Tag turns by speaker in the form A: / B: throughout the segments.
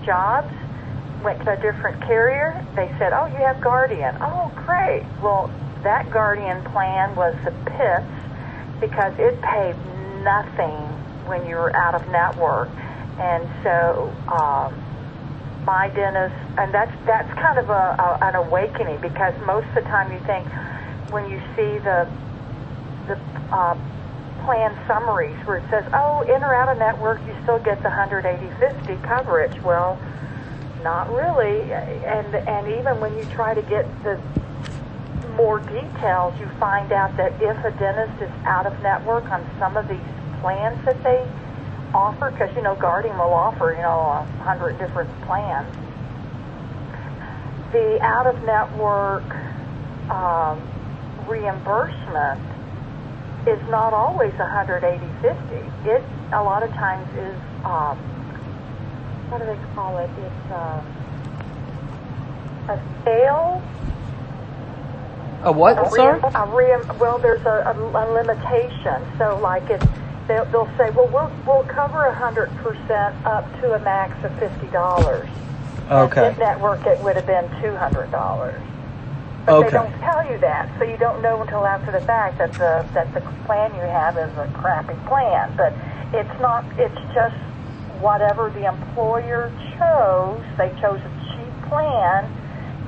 A: jobs, went to a different carrier. They said, oh, you have Guardian. Oh, great. Well, that Guardian plan was the pits because it paid nothing when you were out of network. And so my dentist, and that's kind of an awakening, because most of the time you think when you see the plan summaries where it says, oh, in or out of network, you still get the 180/50 coverage. Well, not really. And even when you try to get the more details, you find out that if a dentist is out of network on some of these plans that they offer, because, Guardian will offer, 100 different plans, the out-of-network reimbursement is not always 180/50. It a lot of times is what do they call it? It's a scale.
B: A what? Sorry.
A: Well, there's a limitation. So, like, they'll say, well, we'll cover 100% up to a max of $50.
B: Okay.
A: In network, it would have been $200. But
B: okay.
A: They don't tell you that, so you don't know until after the fact that the plan you have is a crappy plan. But it's not. It's just whatever the employer chose. They chose a cheap plan,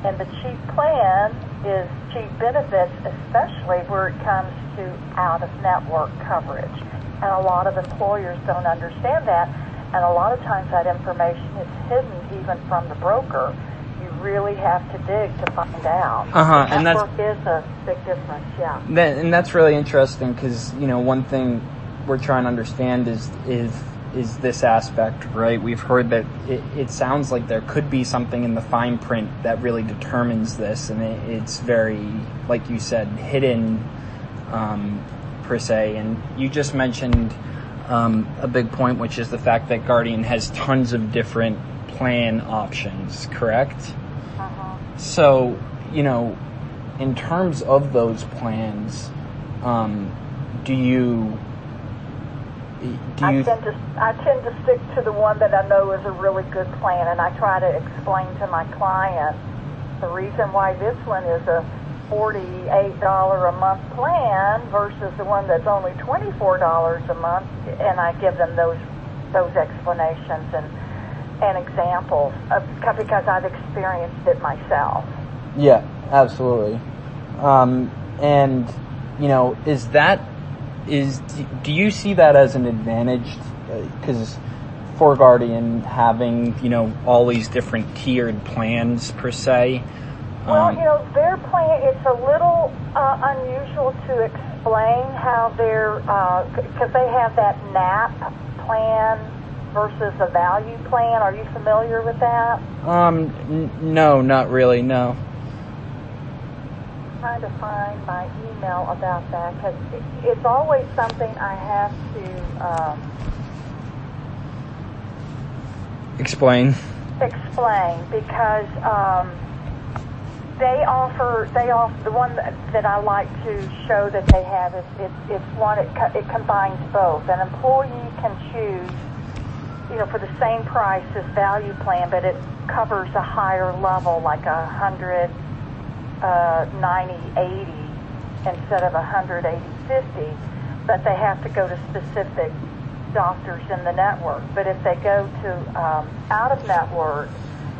A: and the cheap plan is cheap benefits, especially where it comes to out-of-network coverage. And a lot of employers don't understand that, and a lot of times that information is hidden even from the broker. You really have to dig to find out.
B: And
A: network is a big difference, yeah.
B: And that's really interesting, because one thing we're trying to understand is this aspect, right? We've heard that it sounds like there could be something in the fine print that really determines this, and it's very, like you said, hidden per se. And you just mentioned a big point, which is the fact that Guardian has tons of different plan options, correct? So, in terms of those plans, do you
A: I tend to stick to the one that I know is a really good plan, and I try to explain to my client the reason why this one is a $48 a month plan versus the one that's only $24 a month, and I give them those explanations and examples because I've experienced it myself.
B: Yeah, absolutely. And do you see that as an advantage? Because for Guardian having all these different tiered plans per se.
A: Well, their plan, it's a little unusual to explain how they're, because they have that NAP plan versus a value plan. Are you familiar with that?
B: No, not really, no.
A: I'm trying to find my email about that, because it's always something I have to
B: explain,
A: because they offer the one that I like to show that they have is it's one, it combines both. An employee can choose, for the same price as value plan, but it covers a higher level, like 100, 90, 80 instead of 180, 50. But they have to go to specific doctors in the network. But if they go to out of network,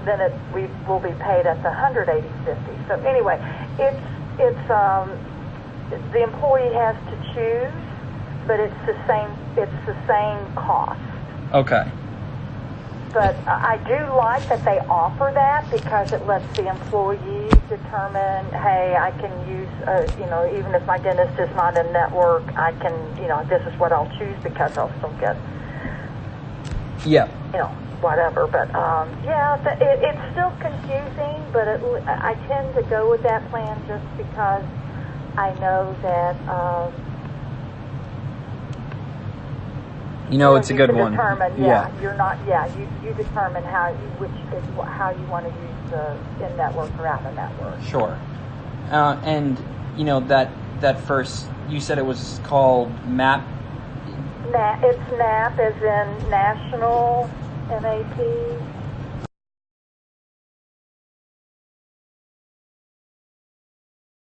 A: then we will be paid at the 180/50. So anyway, it's the employee has to choose, but it's the same cost.
B: Okay.
A: But I do like that they offer that, because it lets the employee determine, hey, I can use, even if my dentist is not in network, I can, this is what I'll choose, because I'll still get, whatever. But, it's still confusing, but I tend to go with that plan just because I know that,
B: it's a good one.
A: You're not. You determine how you want to use the in network or out of network.
B: Sure. And that first, you said it was called MAP.
A: It's NAP, as in National, NAP.